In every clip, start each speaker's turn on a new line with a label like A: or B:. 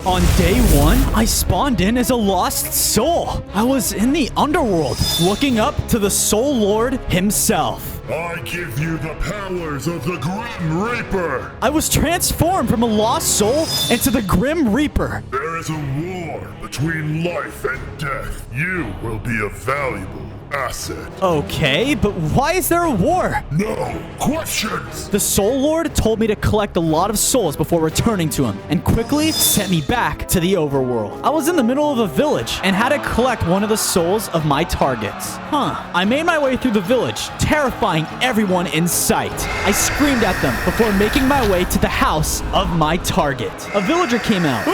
A: On day 1, I spawned in as a lost soul. I was in the underworld, looking up to the Soul Lord himself.
B: I give you the powers of the Grim Reaper.
A: I was transformed from a lost soul into the Grim Reaper.
B: There is a war between life and death. You will be a valuable asset.
A: Okay, but why is there a war?
B: No questions.
A: The Soul Lord told me to collect a lot of souls before returning to him, and quickly sent me back to the overworld. I was in the middle of a village and had to collect one of the souls of my targets. I made my way through the village, terrifying everyone in sight. I screamed at them before making my way to the house of my target. A villager came out.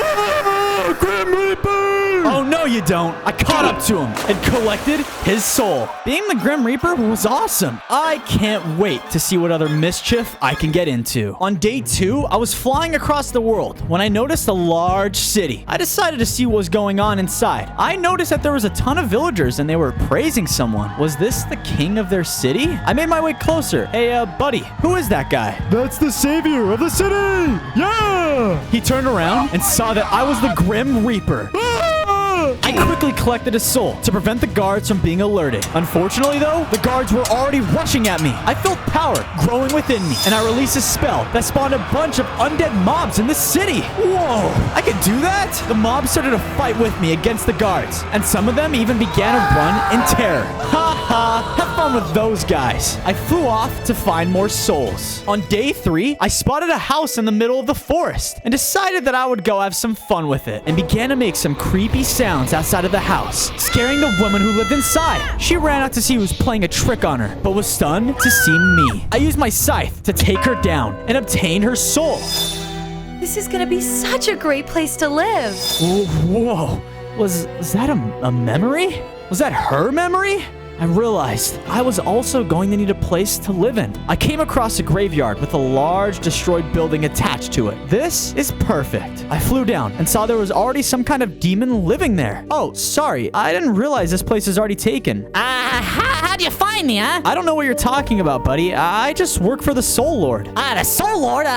B: Grim Reaper!
A: Oh, no, you don't. I caught up to him and collected his soul. Being the Grim Reaper was awesome. I can't wait to see what other mischief I can get into. On day 2, I was flying across the world when I noticed a large city. I decided to see what was going on inside. I noticed that there was a ton of villagers and they were praising someone. Was this the king of their city? I made my way closer. Hey, buddy, who is that guy?
C: That's the savior of the city! Yeah!
A: He turned around and saw that I was the Grim Reaper. I quickly collected a soul to prevent the guards from being alerted. Unfortunately, though, the guards were already rushing at me. I felt power growing within me, and I released a spell that spawned a bunch of undead mobs in the city. Whoa, I could do that? The mobs started to fight with me against the guards, and some of them even began to run in terror. Ha ha, have fun with those guys. I flew off to find more souls. On day 3, I spotted a house in the middle of the forest and decided that I would go have some fun with it, and began to make some creepy sounds outside of the house, scaring the woman who lived inside. She ran out to see who was playing a trick on her, but was stunned to see me. I used my scythe to take her down and obtain her soul.
D: This is gonna be such a great place to live.
A: Whoa, was that a memory? Was that her memory? I realized I was also going to need a place to live in. I came across a graveyard with a large destroyed building attached to it. This is perfect. I flew down and saw there was already some kind of demon living there. Oh, sorry. I didn't realize this place is already taken.
E: How'd you find me, huh?
A: I don't know what you're talking about, buddy. I just work for the Soul Lord.
E: The Soul Lord?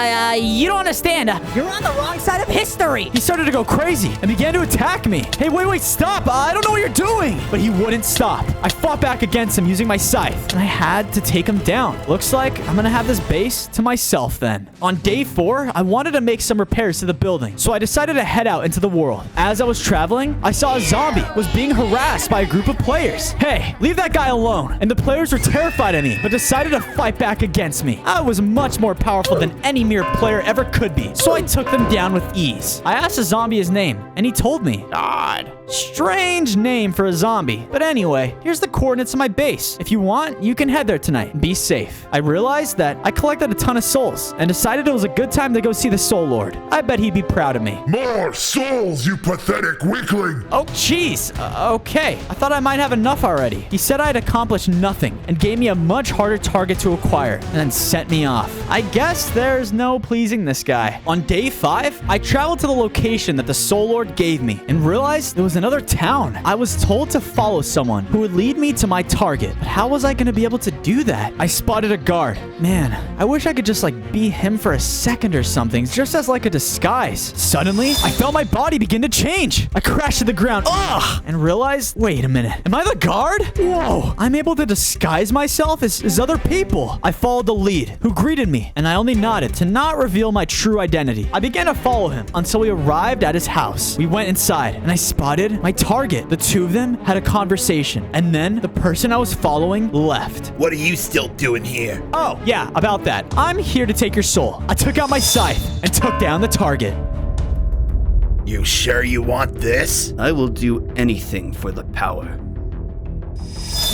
E: You don't understand. You're on the wrong side of history.
A: He started to go crazy and began to attack me. Hey, wait, stop. I don't know what you're doing. But he wouldn't stop. I fought back against him using my scythe, and I had to take him down. Looks like I'm gonna have this base to myself then. On day 4, I wanted to make some repairs to the building, so I decided to head out into the world. As I was traveling, I saw a zombie was being harassed by a group of players. Hey, leave that guy alone. And the players were terrified of me, but decided to fight back against me. I was much more powerful than any mere player ever could be, so I took them down with ease. I asked the zombie his name, and he told me.
E: God.
A: Strange name for a zombie. But anyway, here's the coordinates of my base. If you want, you can head there tonight and be safe. I realized that I collected a ton of souls and decided it was a good time to go see the Soul Lord. I bet he'd be proud of me.
B: More souls, you pathetic weakling!
A: Oh, jeez. Okay. I thought I might have enough already. He said I had accomplished nothing and gave me a much harder target to acquire and then sent me off. I guess there's no pleasing this guy. On day 5, I traveled to the location that the Soul Lord gave me and realized it was another town. I was told to follow someone who would lead me to my target, but how was I going to be able to do that? I spotted a guard. Man, I wish I could just be him for a second or something, just as like a disguise. Suddenly, I felt my body begin to change. I crashed to the ground, and realized, wait a minute, am I the guard? Whoa, I'm able to disguise myself as other people. I followed the lead, who greeted me, and I only nodded to not reveal my true identity. I began to follow him until we arrived at his house. We went inside, and I spotted my target. The two of them had a conversation, and then the person I was following left.
F: What are you still doing here?
A: Oh, yeah, about that. I'm here to take your soul. I took out my scythe and took down the target.
F: You sure you want this?
G: I will do anything for the power.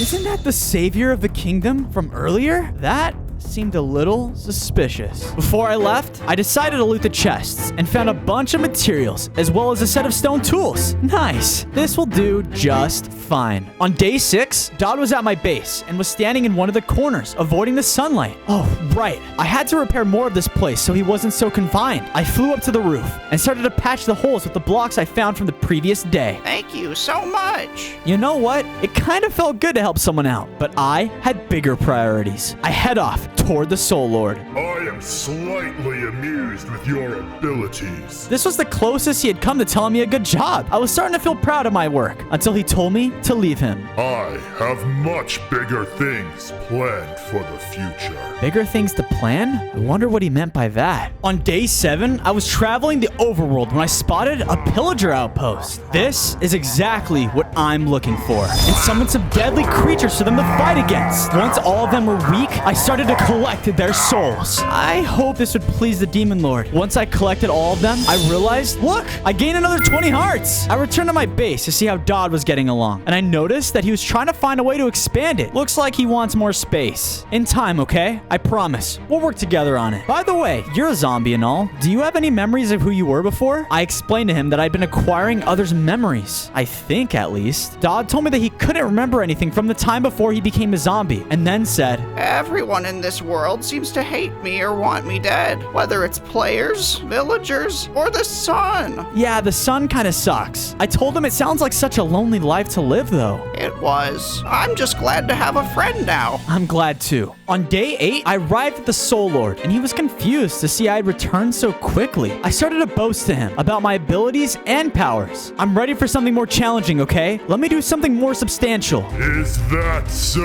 A: Isn't that the savior of the kingdom from earlier? That seemed a little suspicious. Before I left, I decided to loot the chests and found a bunch of materials as well as a set of stone tools. Nice. This will do just fine. On day 6, Dodd was at my base and was standing in one of the corners, avoiding the sunlight. Oh, right. I had to repair more of this place so he wasn't so confined. I flew up to the roof and started to patch the holes with the blocks I found from the previous day.
E: Thank you so much.
A: You know what? It kind of felt good to help someone out, but I had bigger priorities. I head off toward the Soul Lord.
B: I am slightly amused with your abilities.
A: This was the closest he had come to telling me a good job. I was starting to feel proud of my work until he told me to leave him.
B: I have much bigger things planned for the future.
A: Bigger things to plan? I wonder what he meant by that. On day 7, I was traveling the overworld when I spotted a pillager outpost. This is exactly what I'm looking for, and summoned some deadly creatures for them to fight against. Once all of them were weak, I started to collect their souls. I hope this would please the Demon Lord. Once I collected all of them, I realized, look, I gained another 20 hearts. I returned to my base to see how Dodd was getting along, and I noticed that he was trying to find a way to expand it. Looks like he wants more space. In time, okay? I promise. We'll work together on it. By the way, you're a zombie and all. Do you have any memories of who you were before? I explained to him that I'd been acquiring others' memories. I think, at least. Dodd told me that he couldn't remember anything from the time before he became a zombie, and then said,
H: Everyone in this world seems to hate me or want me dead, whether it's players, villagers, or the sun.
A: yeah, the sun kind of sucks. I told him it sounds like such a lonely life to live, though.
H: It was. I'm just glad to have a friend now.
A: I'm glad too. On day 8, I arrived at the Soul Lord, and he was confused to see I had returned so quickly. I started to boast to him about my abilities and powers. I'm ready for something more challenging, okay? Let me do something more substantial.
B: Is that so?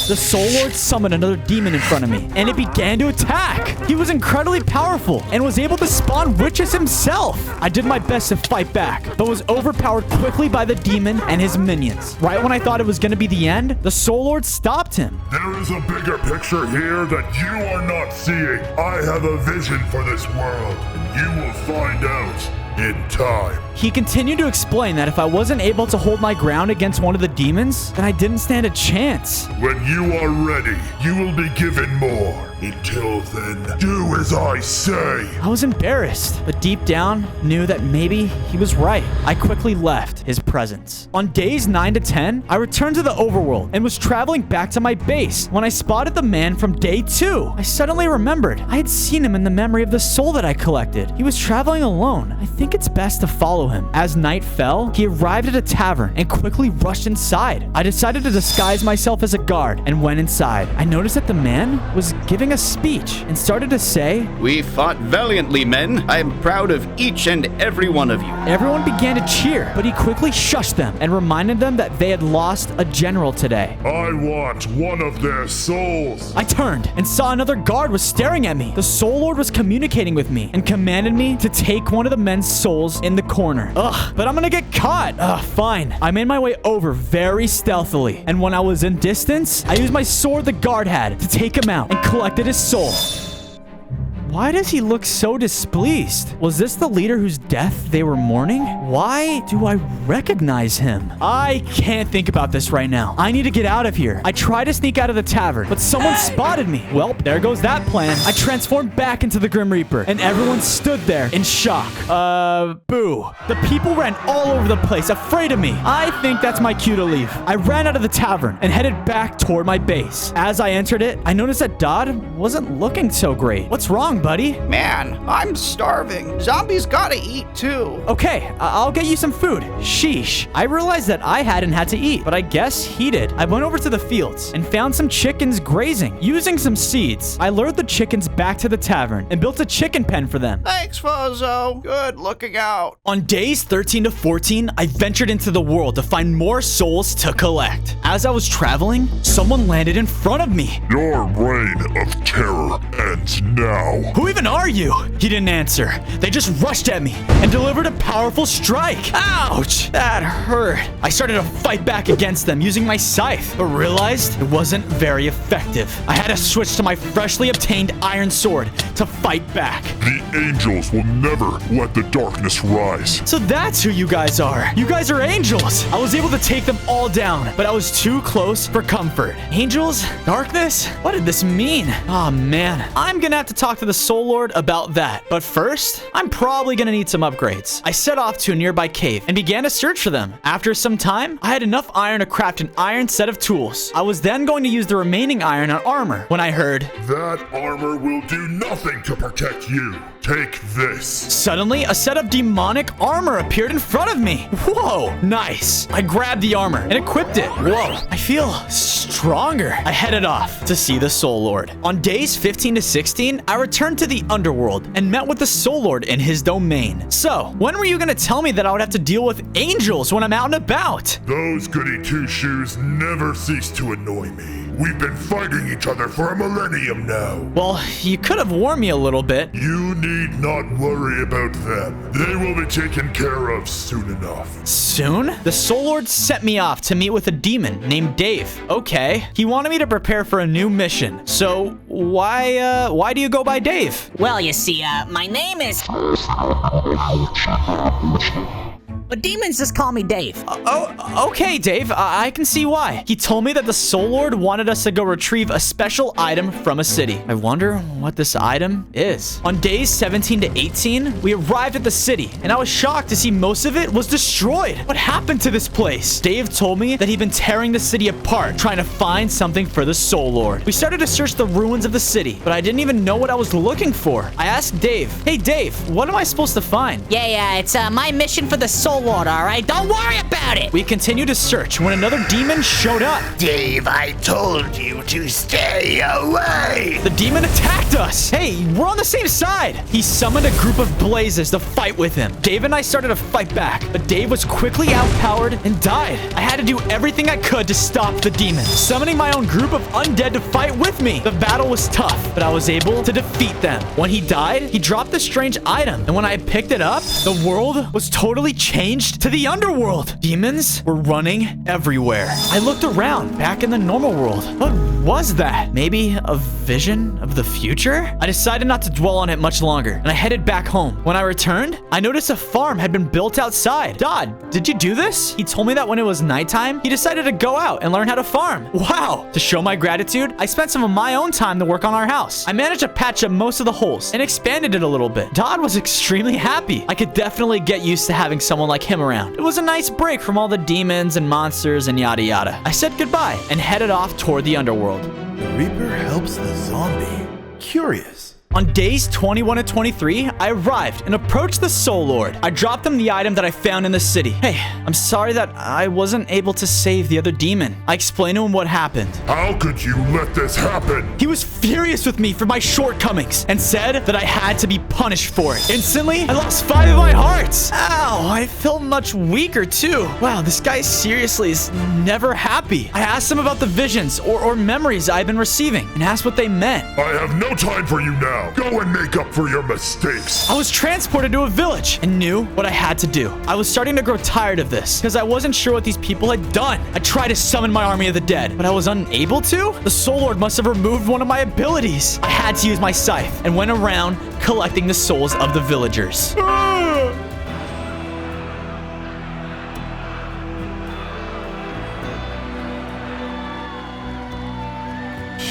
A: The Soul Lord summoned another demon in front of me, and it began to attack. He was incredibly powerful and was able to spawn witches himself. I did my best to fight back, but was overpowered quickly by the demon and his minions. Right when I thought it was going to be the end, the Soul Lord stopped him.
B: There is a bigger picture here that you are not seeing. I have a vision for this world, and you will find out in time.
A: He continued to explain that if I wasn't able to hold my ground against one of the demons, then I didn't stand a chance.
B: When you are ready, you will be given more. Until then, do as I say.
A: I was embarrassed, but deep down knew that maybe he was right. I quickly left his presence. On days 9 to 10, I returned to the overworld and was traveling back to my base when I spotted the man from day 2. I suddenly remembered I had seen him in the memory of the soul that I collected. He was traveling alone. I think it's best to follow him. As night fell, he arrived at a tavern and quickly rushed inside. I decided to disguise myself as a guard and went inside. I noticed that the man was giving a speech and started to say,
G: We fought valiantly, men. I am proud of each and every one of you.
A: Everyone began to cheer, but he quickly shushed them and reminded them that they had lost a general today.
B: I want one of their souls.
A: I turned and saw another guard was staring at me. The Soul Lord was communicating with me and commanded me to take one of the men's souls in the corner. Ugh, but I'm gonna get caught. Ugh, fine. I made my way over very stealthily, and when I was in distance, I used my sword the guard had to take him out and collected his soul. Why does he look so displeased? Was this the leader whose death they were mourning? Why do I recognize him? I can't think about this right now. I need to get out of here. I tried to sneak out of the tavern, but someone spotted me. Well, there goes that plan. I transformed back into the Grim Reaper, and everyone stood there in shock. Boo. The people ran all over the place, afraid of me. I think that's my cue to leave. I ran out of the tavern and headed back toward my base. As I entered it, I noticed that Dodd wasn't looking so great. What's wrong, buddy?
H: Man, I'm starving. Zombies gotta eat too.
A: Okay, I'll get you some food. Sheesh. I realized that I hadn't had to eat, but I guess he did. I went over to the fields and found some chickens grazing. Using some seeds, I lured the chickens back to the tavern and built a chicken pen for them.
H: Thanks, Fozo. Good looking out.
A: On days 13 to 14, I ventured into the world to find more souls to collect. As I was traveling, someone landed in front of me.
B: Your reign of terror ends now.
A: Who even are you? He didn't answer. They just rushed at me and delivered a powerful strike. Ouch! That hurt. I started to fight back against them using my scythe, but realized it wasn't very effective. I had to switch to my freshly obtained iron sword to fight back.
B: The angels will never let the darkness rise.
A: So that's who you guys are. You guys are angels. I was able to take them all down, but I was too close for comfort. Angels? Darkness? What did this mean? Oh man, I'm gonna have to talk to the Soul Lord about that. But first, I'm probably gonna need some upgrades. I set off to a nearby cave and began to search for them. After some time, I had enough iron to craft an iron set of tools. I was then going to use the remaining iron on armor when I heard,
B: That armor will do nothing to protect you. Take this.
A: Suddenly, a set of demonic armor appeared in front of me. Whoa, nice. I grabbed the armor and equipped it. Whoa, I feel stronger. I headed off to see the Soul Lord. On days 15 to 16, I returned to the underworld and met with the Soul Lord in his domain. So, when were you gonna tell me that I would have to deal with angels when I'm out and about?
B: Those goody two-shoes never cease to annoy me. We've been fighting each other for a millennium now.
A: Well, you could have warned me a little bit.
B: You need not worry about them. They will be taken care of soon enough.
A: Soon? The Soul Lord sent me off to meet with a demon named Dave. Okay. He wanted me to prepare for a new mission. So, why do you go by Dave?
E: Well, you see, my name is... But demons just call me Dave.
A: Okay, Dave. I can see why. He told me that the Soul Lord wanted us to go retrieve a special item from a city. I wonder what this item is. On days 17 to 18, we arrived at the city, and I was shocked to see most of it was destroyed. What happened to this place? Dave told me that he'd been tearing the city apart, trying to find something for the Soul Lord. We started to search the ruins of the city, but I didn't even know what I was looking for. I asked Dave, "Hey, Dave, what am I supposed to find?"
E: Yeah, it's my mission for the Soul Lord, all right? Don't worry about it.
A: We continued to search when another demon showed up.
F: Dave, I told you to stay away.
A: The demon attacked us. Hey, we're on the same side. He summoned a group of blazes to fight with him. Dave and I started to fight back, but Dave was quickly outpowered and died. I had to do everything I could to stop the demon, summoning my own group of undead to fight with me. The battle was tough, but I was able to defeat them. When he died, he dropped a strange item, and when I picked it up, the world was totally changed to the underworld. Demons were running everywhere. I looked around, back in the normal world. What was that? Maybe a vision of the future? I decided not to dwell on it much longer, and I headed back home. When I returned, I noticed a farm had been built outside. Dodd, did you do this? He told me that when it was nighttime, he decided to go out and learn how to farm. Wow! To show my gratitude, I spent some of my own time to work on our house. I managed to patch up most of the holes and expanded it a little bit. Dodd was extremely happy. I could definitely get used to having someone like him around. It was a nice break from all the demons and monsters and yada yada. I said goodbye and headed off toward the underworld.
I: The Reaper helps the zombie. Curious.
A: On days 21 and 23, I arrived and approached the Soul Lord. I dropped him the item that I found in the city. Hey, I'm sorry that I wasn't able to save the other demon. I explained to him what happened.
B: How could you let this happen?
A: He was furious with me for my shortcomings and said that I had to be punished for it. Instantly, I lost 5 of my hearts. Ow, I felt much weaker too. Wow, this guy seriously is never happy. I asked him about the visions or memories I've been receiving and asked what they meant.
B: I have no time for you now. Go and make up for your mistakes.
A: I was transported to a village and knew what I had to do. I was starting to grow tired of this because I wasn't sure what these people had done. I tried to summon my army of the dead, but I was unable to. The Soul Lord must have removed one of my abilities. I had to use my scythe and went around collecting the souls of the villagers.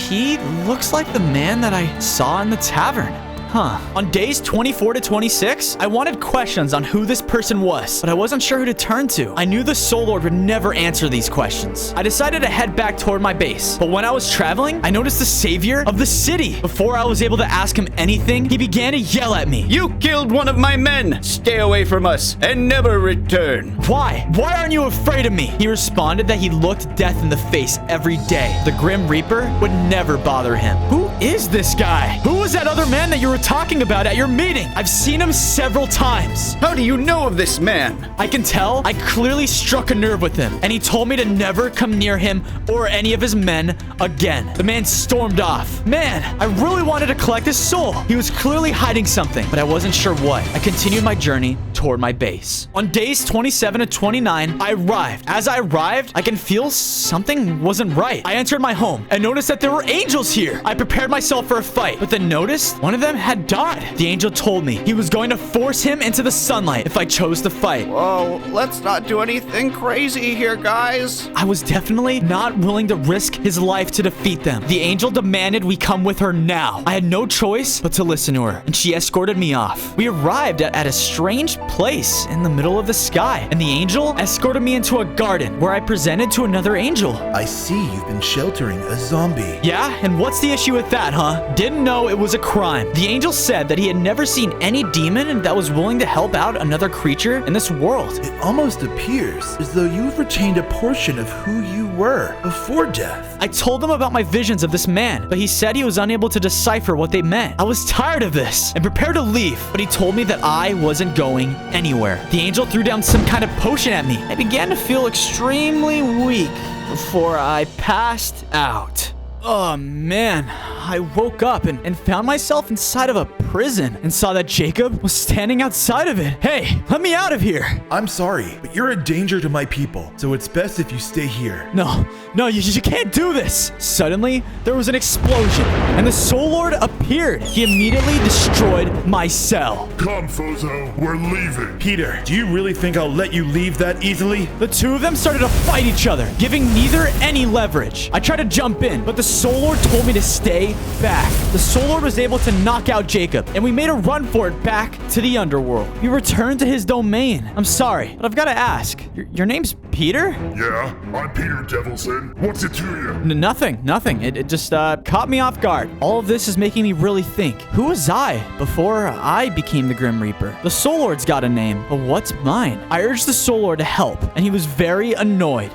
A: He looks like the man that I saw in the tavern. Huh. On days 24 to 26, I wanted questions on who this person was, but I wasn't sure who to turn to. I knew the Soul Lord would never answer these questions. I decided to head back toward my base, but when I was traveling, I noticed the savior of the city. Before I was able to ask him anything, he began to yell at me.
G: You killed one of my men! Stay away from us and never return!
A: Why? Why aren't you afraid of me? He responded that he looked death in the face every day. The Grim Reaper would never bother him. Who is this guy? Who was that other man that you were talking about at your meeting? I've seen him several times.
G: How do you know of this man?
A: I can tell. I clearly struck a nerve with him, and he told me to never come near him or any of his men again. The man stormed off. Man, I really wanted to collect his soul. He was clearly hiding something, but I wasn't sure what. I continued my journey toward my base. On days 27 to 29, I arrived. As I arrived, I can feel something wasn't right. I entered my home and noticed that there were angels here. I prepared myself for a fight, but then noticed one of them had died. The angel told me he was going to force him into the sunlight if I chose to fight.
H: Whoa, let's not do anything crazy here, guys.
A: I was definitely not willing to risk his life to defeat them. The angel demanded we come with her now. I had no choice but to listen to her, and she escorted me off. We arrived at a strange place in the middle of the sky, and the angel escorted me into a garden where I presented to another angel.
I: I see you've been sheltering a zombie.
A: Yeah, and what's the issue with that, huh? Didn't know it was a crime. The angel said that he had never seen any demon that was willing to help out another creature in this world.
I: It almost appears as though you've retained a portion of who you were before death.
A: I told him about my visions of this man, but he said he was unable to decipher what they meant. I was tired of this and prepared to leave, but he told me that I wasn't going anywhere. The angel threw down some kind of potion at me. I began to feel extremely weak before I passed out. Oh man, I woke up and found myself inside of a prison and saw that Jacob was standing outside of it. Hey, let me out of here.
I: I'm sorry, but you're a danger to my people, so it's best if you stay here.
A: No, you can't do this. Suddenly, there was an explosion and the Soul Lord appeared. He immediately destroyed my cell.
B: Come, Fozo, we're leaving.
I: Peter, do you really think I'll let you leave that easily?
A: The two of them started to fight each other, giving neither any leverage. I tried to jump in, but the Soul Lord told me to stay back. The Soul Lord was able to knock out Jacob, and we made a run for it back to the underworld. We returned to his domain. I'm sorry, but I've got to ask. Your name's Peter?
B: Yeah, I'm Peter Devilson. What's it to you?
A: Nothing. It just caught me off guard. All of this is making me really think. Who was I before I became the Grim Reaper? The Soul Lord's got a name, but what's mine? I urged the Soul Lord to help, and he was very annoyed.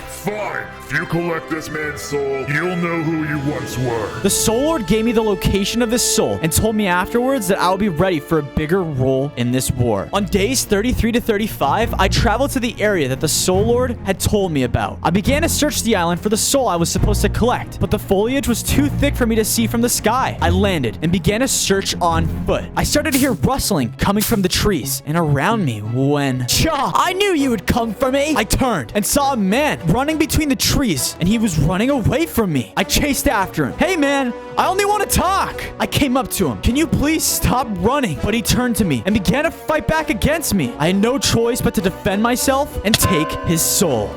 B: Fine. If you collect this man's soul, you'll know who you once were.
A: The Soul Lord gave me the location of his soul and told me afterwards that I will be ready for a bigger role in this war. On days 33 to 35, I traveled to the area that the Soul Lord had told me about. I began to search the island for the soul I was supposed to collect, but the foliage was too thick for me to see from the sky. I landed and began to search on foot. I started to hear rustling coming from the trees and around me when... Cha! I knew you would come for me! I turned and saw a man running between the trees, and he was running away from me. I chased after him. Hey man, I only want to talk. I came up to him. Can you please stop running? But he turned to me and began to fight back against me. I had no choice but to defend myself and take his soul.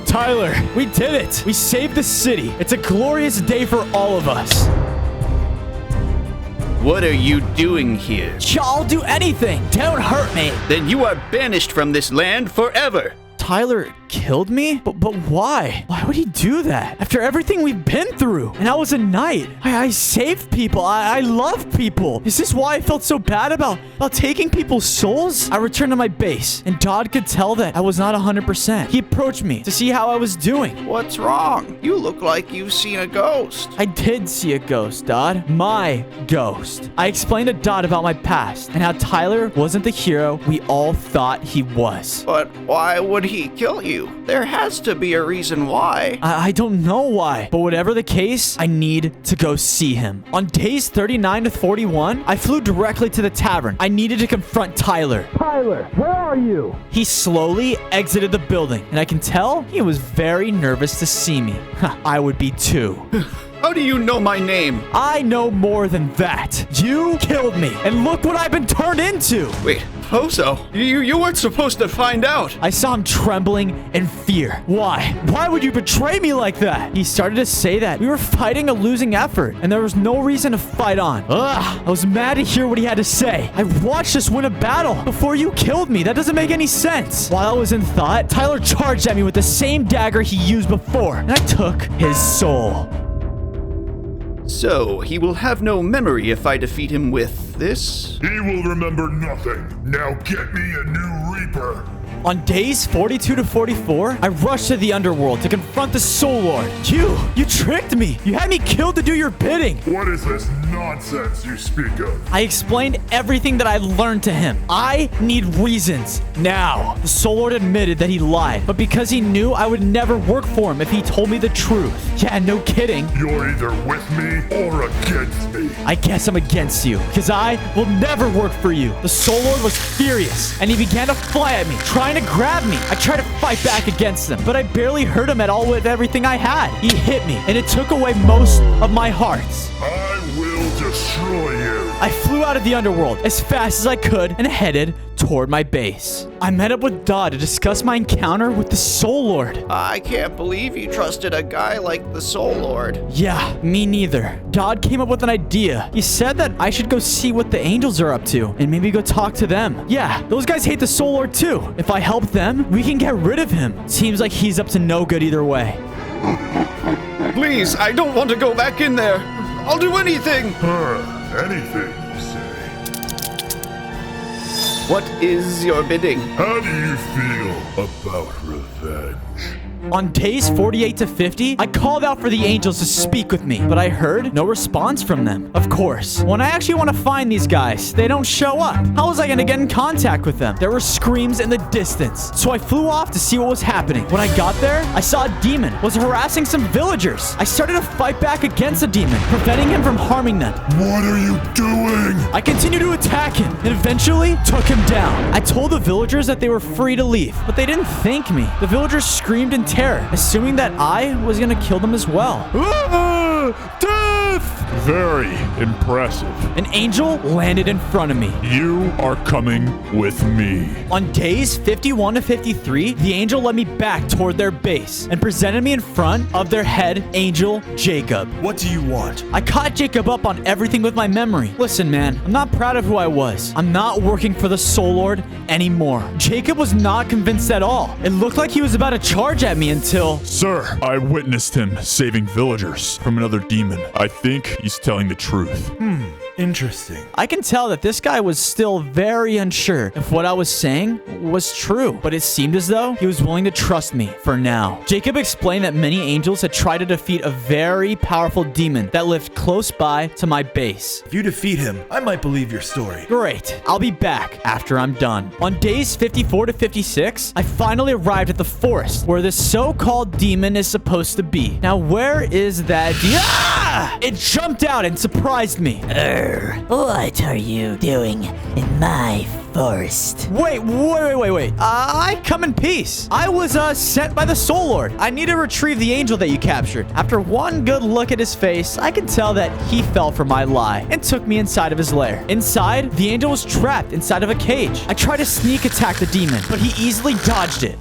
A: Tyler, we did it. We saved the city. It's a glorious day for all of us.
G: What are you doing here?
E: I'll do anything. Don't hurt me.
G: Then you are banished from this land forever.
A: Tyler killed me? But why? Why would he do that? After everything we've been through. And I was a knight. I saved people. I love people. Is this why I felt so bad about taking people's souls? I returned to my base, and Dodd could tell that I was not 100%. He approached me to see how I was doing.
H: What's wrong? You look like you've seen a ghost.
A: I did see a ghost, Dodd. My ghost. I explained to Dodd about my past and how Tyler wasn't the hero we all thought he was.
H: But why would he kill you? There has to be a reason why.
A: I don't know why, but whatever the case, I need to go see him. On days 39 to 41, I flew directly to the tavern. I needed to confront Tyler.
C: Tyler, where are you?
A: He slowly exited the building, and I can tell he was very nervous to see me. I would be too.
G: How do you know my name?
A: I know more than that. You killed me, and look what I've been turned into.
G: Wait, Fozo, you weren't supposed to find out.
A: I saw him trembling in fear. Why? Why would you betray me like that? He started to say that we were fighting a losing effort, and there was no reason to fight on. Ugh, I was mad to hear what he had to say. I watched us win a battle before you killed me. That doesn't make any sense. While I was in thought, Tyler charged at me with the same dagger he used before, and I took his soul.
G: So, he will have no memory if I defeat him with this?
B: He will remember nothing. Now get me a new Reaper.
A: On days 42 to 44, I rushed to the underworld to confront the Soul Lord. You tricked me. You had me killed to do your bidding.
B: What is this nonsense you speak of?
A: I explained everything that I learned to him. I need reasons now. The Soul Lord admitted that he lied, but because he knew I would never work for him if he told me the truth. Yeah, no kidding.
B: You're either with me or against me.
A: I guess I'm against you, because I will never work for you. The Soul Lord was furious, and he began to fly at me, trying to grab me. I tried to fight back against him, but I barely hurt him at all with everything I had. He hit me, and it took away most of my hearts.
B: I will destroy you.
A: I flew out of the underworld as fast as I could and headed toward my base. I met up with Dodd to discuss my encounter with the Soul Lord.
H: I can't believe you trusted a guy like the Soul Lord.
A: Yeah, me neither. Dodd came up with an idea. He said that I should go see what the angels are up to and maybe go talk to them. Yeah, those guys hate the Soul Lord too. If I help them, we can get rid of him. Seems like he's up to no good either way.
G: Please, I don't want to go back in there. I'll do anything.
B: Anything, you say?
G: What is your bidding?
B: How do you feel about revenge?
A: On days 48 to 50, I called out for the angels to speak with me, but I heard no response from them. Of course, when I actually want to find these guys, they don't show up. How was I going to get in contact with them? There were screams in the distance, so I flew off to see what was happening. When I got there, I saw a demon was harassing some villagers. I started to fight back against the demon, preventing him from harming them.
B: What are you doing?
A: I continued to attack him and eventually took him down. I told the villagers that they were free to leave, but they didn't thank me. The villagers screamed in terror, assuming that I was gonna kill them as well.
C: Death! Very impressive.
A: An angel landed in front of me.
C: You are coming with me.
A: On days 51 to 53, the angel led me back toward their base and presented me in front of their head angel, Jacob.
I: What do you want?
A: I caught Jacob up on everything with my memory. Listen, man, I'm not proud of who I was. I'm not working for the Soul Lord anymore. Jacob was not convinced at all. It looked like he was about to charge at me until...
C: Sir, I witnessed him saving villagers from another demon. I think he's telling the truth.
I: Interesting.
A: I can tell that this guy was still very unsure if what I was saying was true, but it seemed as though he was willing to trust me for now. Jacob explained that many angels had tried to defeat a very powerful demon that lived close by to my base.
I: If you defeat him, I might believe your story.
A: Great. I'll be back after I'm done. On days 54 to 56, I finally arrived at the forest where this so-called demon is supposed to be. Now, where is that It jumped out and surprised me.
E: What are you doing in my forest?
A: Wait. I come in peace. I was sent by the Soul Lord. I need to retrieve the angel that you captured. After one good look at his face, I could tell that he fell for my lie and took me inside of his lair. Inside, the angel was trapped inside of a cage. I tried to sneak attack the demon, but he easily dodged it.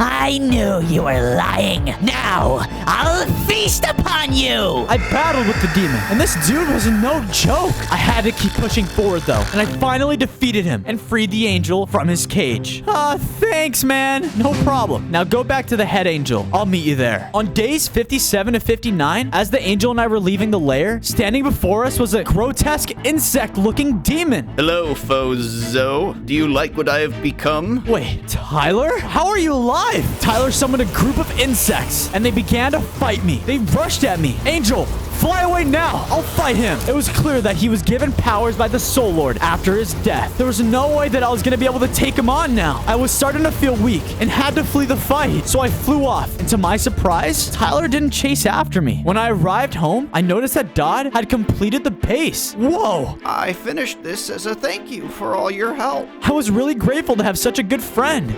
E: I knew you were lying. Now, I'll feast upon you.
A: I battled with the demon, and this dude was no joke. I had to keep pushing forward, though, and I finally defeated him and freed the angel from his cage. Thanks, man. No problem. Now go back to the head angel. I'll meet you there. On days 57 to 59, as the angel and I were leaving the lair, standing before us was a grotesque insect-looking demon.
G: Hello, Fozo. Do you like what I have become?
A: Wait, Tyler? How are you alive? Tyler summoned a group of insects, and they began to fight me. They rushed at me. Angel, fly away now. I'll fight him. It was clear that he was given powers by the Soul Lord after his death. There was no way that I was going to be able to take him on now. I was starting to feel weak and had to flee the fight, so I flew off. And to my surprise, Tyler didn't chase after me. When I arrived home, I noticed that Dodd had completed the base. Whoa.
H: I finished this as a thank you for all your help.
A: I was really grateful to have such a good friend.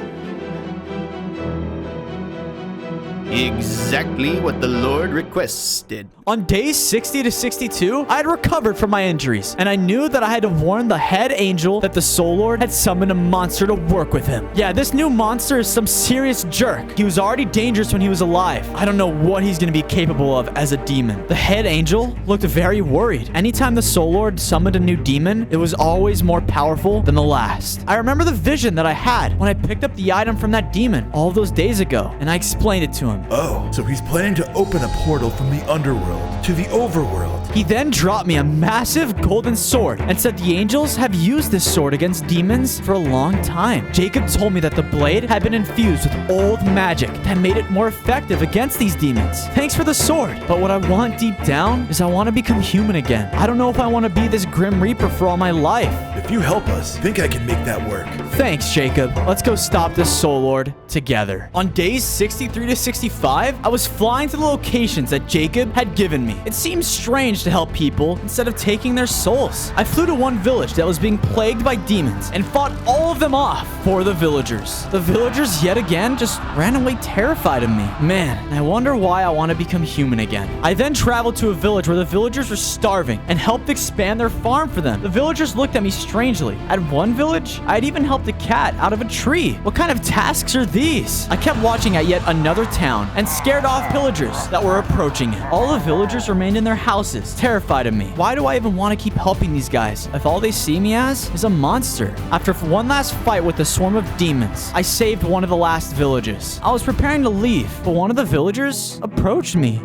G: Exactly what the Lord requested.
A: On days 60 to 62, I had recovered from my injuries, and I knew that I had to warn the head angel that the Soul Lord had summoned a monster to work with him. Yeah, this new monster is some serious jerk. He was already dangerous when he was alive. I don't know what he's going to be capable of as a demon. The head angel looked very worried. Anytime the Soul Lord summoned a new demon, it was always more powerful than the last. I remember the vision that I had when I picked up the item from that demon all those days ago, and I explained it to him.
I: Oh, so he's planning to open a portal from the underworld to the overworld.
A: He then dropped me a massive golden sword and said the angels have used this sword against demons for a long time. Jacob told me that the blade had been infused with old magic that made it more effective against these demons. Thanks for the sword, but what I want deep down is I want to become human again. I don't know if I want to be this Grim Reaper for all my life.
I: If you help us, I think I can make that work.
A: Thanks, Jacob. Let's go stop this Soul Lord together. On days 63 to 65, I was flying to the locations that Jacob had given me. It seemed strange to help people instead of taking their souls. I flew to one village that was being plagued by demons and fought all of them off for the villagers. The villagers yet again just ran away terrified of me. Man, I wonder why I want to become human again. I then traveled to a village where the villagers were starving and helped expand their farm for them. The villagers looked at me strangely. At one village, I had even helped a cat out of a tree. What kind of tasks are these? I kept watching at yet another town town and scared off pillagers that were approaching it. All the villagers remained in their houses, terrified of me. Why do I even want to keep helping these guys if all they see me as is a monster? After one last fight with a swarm of demons, I saved one of the last villages. I was preparing to leave, but one of the villagers approached me.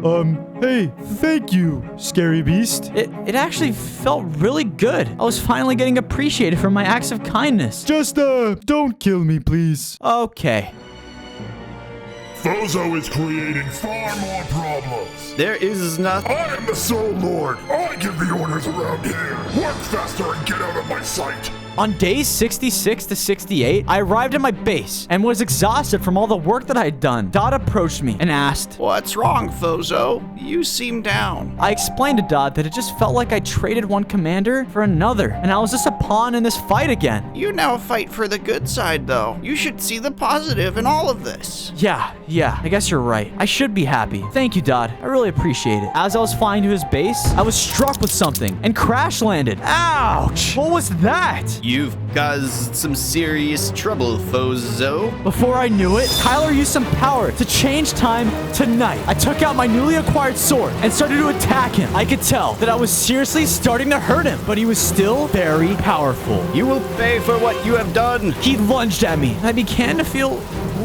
J: Hey, thank you, scary beast.
A: It actually felt really good. I was finally getting appreciated for my acts of kindness.
J: Just, don't kill me, please.
A: Okay.
B: Fozo is creating far more problems.
G: There is nothing.
B: I am the Soul Lord. I give the orders around here. Work faster and get out of my sight.
A: On days 66 to 68, I arrived at my base and was exhausted from all the work that I had done. Dodd approached me and asked,
H: What's wrong, Fozo? You seem down.
A: I explained to Dodd that it just felt like I traded one commander for another, and I was just a pawn in this fight again.
H: You now fight for the good side, though. You should see the positive in all of this.
A: Yeah, I guess you're right. I should be happy. Thank you, Dodd. I really appreciate it. As I was flying to his base, I was struck with something and crash landed. Ouch! What was that?
G: You've caused some serious trouble, Fozo.
A: Before I knew it, Tyler used some power to change time to night. I took out my newly acquired sword and started to attack him. I could tell that I was seriously starting to hurt him, but he was still very powerful.
G: You will pay for what you have done.
A: He lunged at me, and I began to feel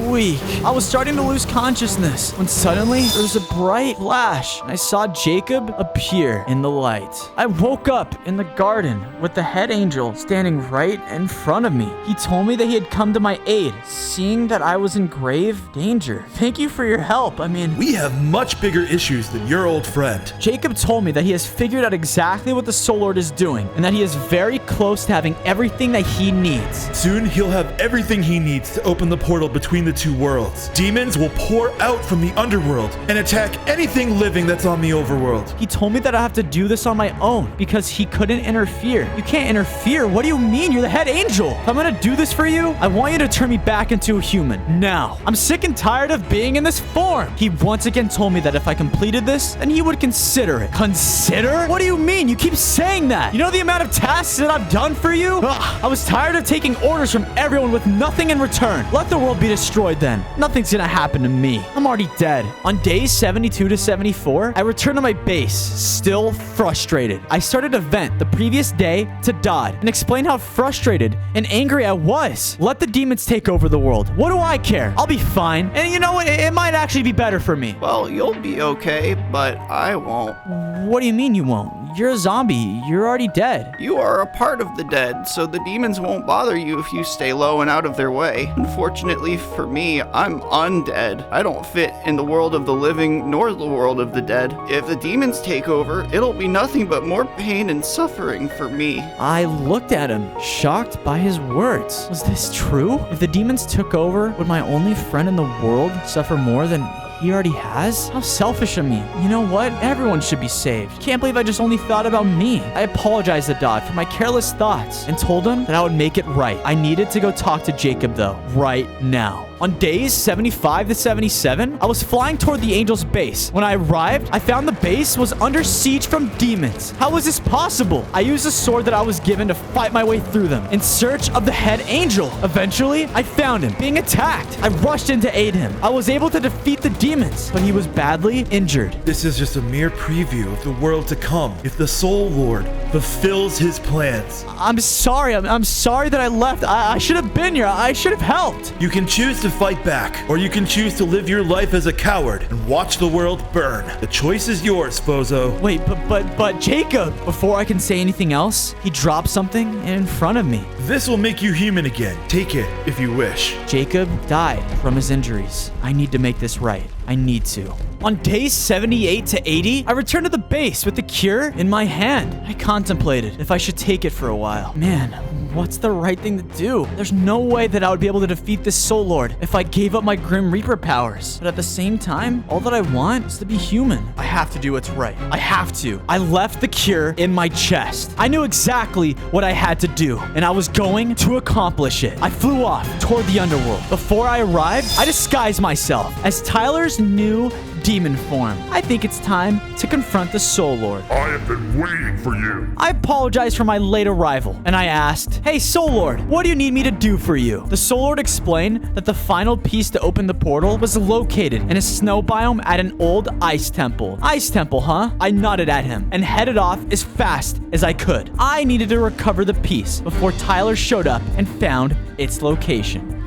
A: weak. I was starting to lose consciousness when suddenly there was a bright flash. I saw Jacob appear in the light. I woke up in the garden with the head angel standing right in front of me. He told me that he had come to my aid, seeing that I was in grave danger. Thank you for your help.
I: We have much bigger issues than your old friend.
A: Jacob told me that he has figured out exactly what the Soul Lord is doing and that he is very close to having everything that he needs.
I: Soon he'll have everything he needs to open the portal between the two worlds. Demons will pour out from the underworld and attack anything living that's on the overworld.
A: He told me that I have to do this on my own because he couldn't interfere. You can't interfere? What do you mean? You're the head angel. If I'm gonna do this for you, I want you to turn me back into a human. Now. I'm sick and tired of being in this form. He once again told me that if I completed this, then he would consider it. Consider? What do you mean? You keep saying that. You know the amount of tasks that I've done for you? Ugh, I was tired of taking orders from everyone with nothing in return. Let the world be destroyed then. Nothing's gonna happen to me. I'm already dead. On days 72 to 74, I returned to my base, still frustrated. I started a vent the previous day to Dodd and explained how frustrated and angry I was. Let the demons take over the world. What do I care? I'll be fine. And you know what? It might actually be better for me.
H: Well, you'll be okay, but I won't.
A: What do you mean you won't? You're a zombie. You're already dead.
H: You are a part of the dead, so the demons won't bother you if you stay low and out of their way. Unfortunately for me, I'm undead. I don't fit in the world of the living nor the world of the dead. If the demons take over, it'll be nothing but more pain and suffering for me.
A: I looked at him, shocked by his words. Was this true? If the demons took over, would my only friend in the world suffer more than he already has? How selfish of me. You know what? Everyone should be saved. Can't believe I just only thought about me. I apologized to Dodd for my careless thoughts and told him that I would make it right. I needed to go talk to Jacob though, right now. On days 75 to 77, I was flying toward the angel's base. When I arrived, I found the base was under siege from demons. How was this possible? I used a sword that I was given to fight my way through them in search of the head angel. Eventually, I found him being attacked. I rushed in to aid him. I was able to defeat the demons, but he was badly injured.
I: This is just a mere preview of the world to come if the Soul Lord fulfills his plans.
A: I'm sorry. I'm sorry that I left. I should have been here. I should have helped.
I: You can choose to fight back, or you can choose to live your life as a coward and watch the world burn. The choice is yours, Fozo.
A: Wait, but Jacob! Before I can say anything else, he dropped something in front of me.
I: This will make you human again. Take it if you wish.
A: Jacob died from his injuries. I need to make this right. I need to. On days 78 to 80, I returned to the base with the cure in my hand. I contemplated if I should take it for a while. Man, what's the right thing to do? There's no way that I would be able to defeat this Soul Lord if I gave up my Grim Reaper powers. But at the same time, all that I want is to be human. I have to do what's right. I have to. I left the cure in my chest. I knew exactly what I had to do, and I was going to accomplish it. I flew off toward the underworld. Before I arrived, I disguised myself as Tyler's new demon form. I think it's time to confront the Soul Lord.
B: I have been waiting for you.
A: I apologized for my late arrival, and I asked, "Hey, Soul Lord, what do you need me to do for you?" The Soul Lord explained that the final piece to open the portal was located in a snow biome at an old ice temple. Ice temple, huh? I nodded at him and headed off as fast as I could. I needed to recover the piece before Tyler showed up and found its location.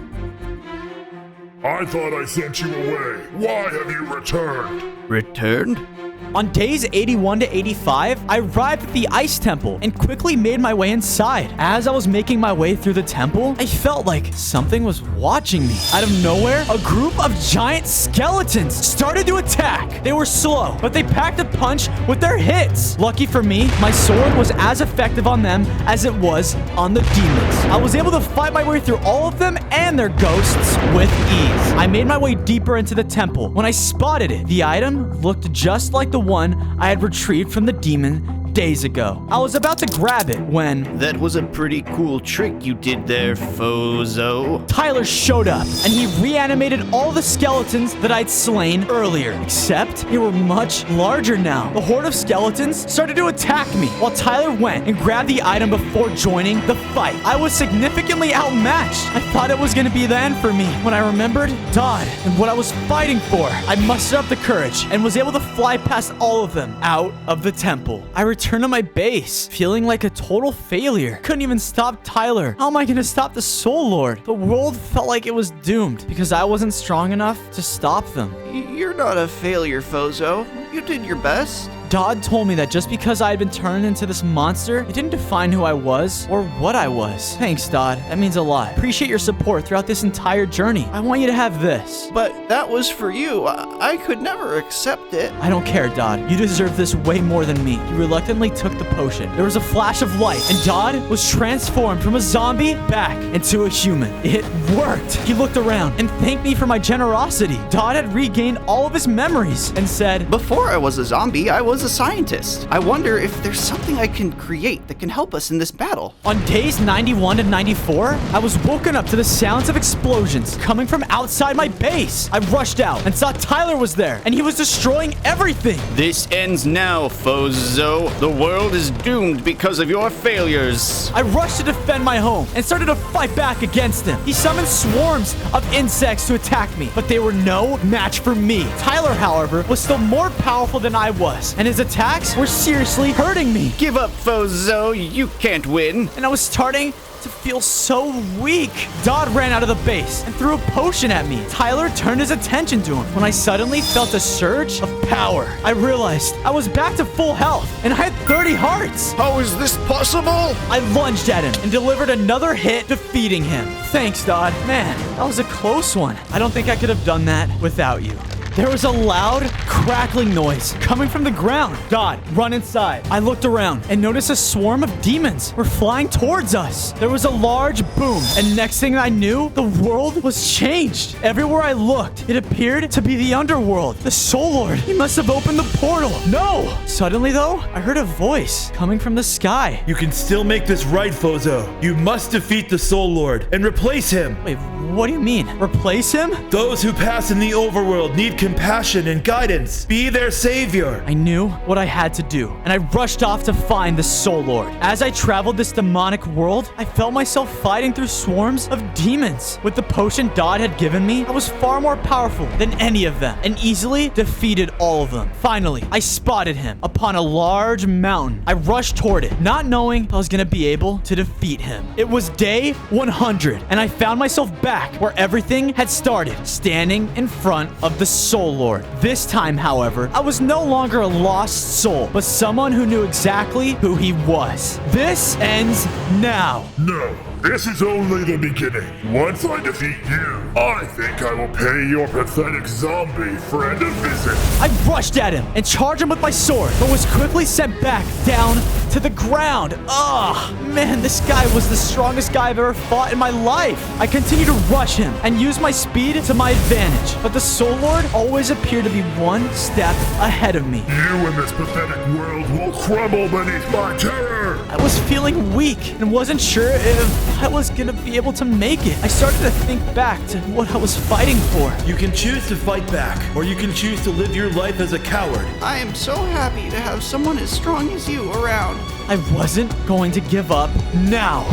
B: I thought I sent you away. Why have you returned?
H: Returned?
A: On days 81 to 85, I arrived at the ice temple and quickly made my way inside. As I was making my way through the temple, I felt like something was watching me. Out of nowhere, a group of giant skeletons started to attack. They were slow, but they packed a punch with their hits. Lucky for me, my sword was as effective on them as it was on the demons. I was able to fight my way through all of them and their ghosts with ease. I made my way deeper into the temple when I spotted it. The item looked just like the one I had retrieved from the demon days ago. I was about to grab it when
H: That was a pretty cool trick you did there, Fozo.
A: Tyler showed up and he reanimated all the skeletons that I'd slain earlier, except they were much larger now. The horde of skeletons started to attack me while Tyler went and grabbed the item before joining the fight. I was significantly outmatched. I thought it was going to be the end for me when I remembered Dodd and what I was fighting for. I mustered up the courage and was able to fly past all of them out of the temple. I returned to my base, feeling like a total failure. Couldn't even stop Tyler. How am I going to stop the Soul Lord? The world felt like it was doomed because I wasn't strong enough to stop them.
H: You're not a failure, Fozo. You did your best.
A: Dodd told me that just because I had been turned into this monster, it didn't define who I was or what I was. Thanks, Dodd. That means a lot. Appreciate your support throughout this entire journey. I want you to have this.
H: But that was for you. I could never accept it.
A: I don't care, Dodd. You deserve this way more than me. He reluctantly took the potion. There was a flash of light, and Dodd was transformed from a zombie back into a human. It worked. He looked around and thanked me for my generosity. Dodd had regained all of his memories and said,
H: Before I was a zombie, I was a scientist. I wonder if there's something I can create that can help us in this battle.
A: On days 91 to 94, I was woken up to the sounds of explosions coming from outside my base. I rushed out and saw Tyler was there, and he was destroying everything.
H: This ends now, Fozo. The world is doomed because of your failures.
A: I rushed to defend my home and started to fight back against him. He summoned swarms of insects to attack me, but they were no match for me. Tyler, however, was still more powerful than I was, and his attacks were seriously hurting me.
H: Give up, Fozo. You can't win.
A: And I was starting to feel so weak. Dodd ran out of the base and threw a potion at me. Tyler turned his attention to him when I suddenly felt a surge of power. I realized I was back to full health and I had 30 hearts.
H: How is this possible?
A: I lunged at him and delivered another hit, defeating him. Thanks, Dodd. Man, that was a close one. I don't think I could have done that without you. There was a loud, crackling noise coming from the ground. Dodd, run inside. I looked around and noticed a swarm of demons were flying towards us. There was a large boom, and next thing I knew, the world was changed. Everywhere I looked, it appeared to be the underworld. The Soul Lord, he must have opened the portal. No! Suddenly, though, I heard a voice coming from the sky.
I: You can still make this right, Fozo. You must defeat the Soul Lord and replace him.
A: Wait, what do you mean? Replace him?
I: Those who pass in the overworld need compassion and guidance. Be their savior.
A: I knew what I had to do, and I rushed off to find the Soul Lord. As I traveled this demonic world, I felt myself fighting through swarms of demons. With the potion Dodd had given me, I was far more powerful than any of them, and easily defeated all of them. Finally, I spotted him upon a large mountain. I rushed toward it, not knowing if I was going to be able to defeat him. It was day 100, and I found myself back where everything had started, standing in front of the Soul Lord. This time, however, I was no longer a lost soul, but someone who knew exactly who he was. This ends now.
B: No, this is only the beginning. Once I defeat you, I think I will pay your pathetic zombie friend a visit.
A: I rushed at him and charged him with my sword, but was quickly sent back down to the ground. Ugh, man, this guy was the strongest guy I've ever fought in my life. I continued to rush him and use my speed to my advantage, but the Soul Lord always appeared to be one step ahead of me.
B: You and this pathetic world will crumble beneath my terror!
A: I was feeling weak and wasn't sure if I was gonna be able to make it. I started to think back to what I was fighting for.
I: You can choose to fight back, or you can choose to live your life as a coward.
H: I am so happy to have someone as strong as you around.
A: I wasn't going to give up now.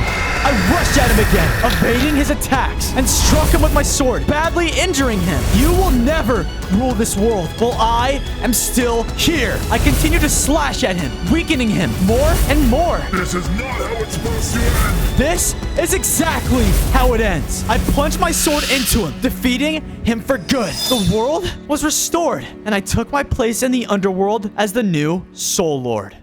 A: I rushed at him again, evading his attacks, and struck him with my sword, badly injuring him. You will never rule this world while I am still here. I continue to slash at him, weakening him more and more.
B: This is not how it's supposed to end!
A: This is exactly how it ends. I plunged my sword into him, defeating him for good. The world was restored, and I took my place in the underworld as the new Soul Lord.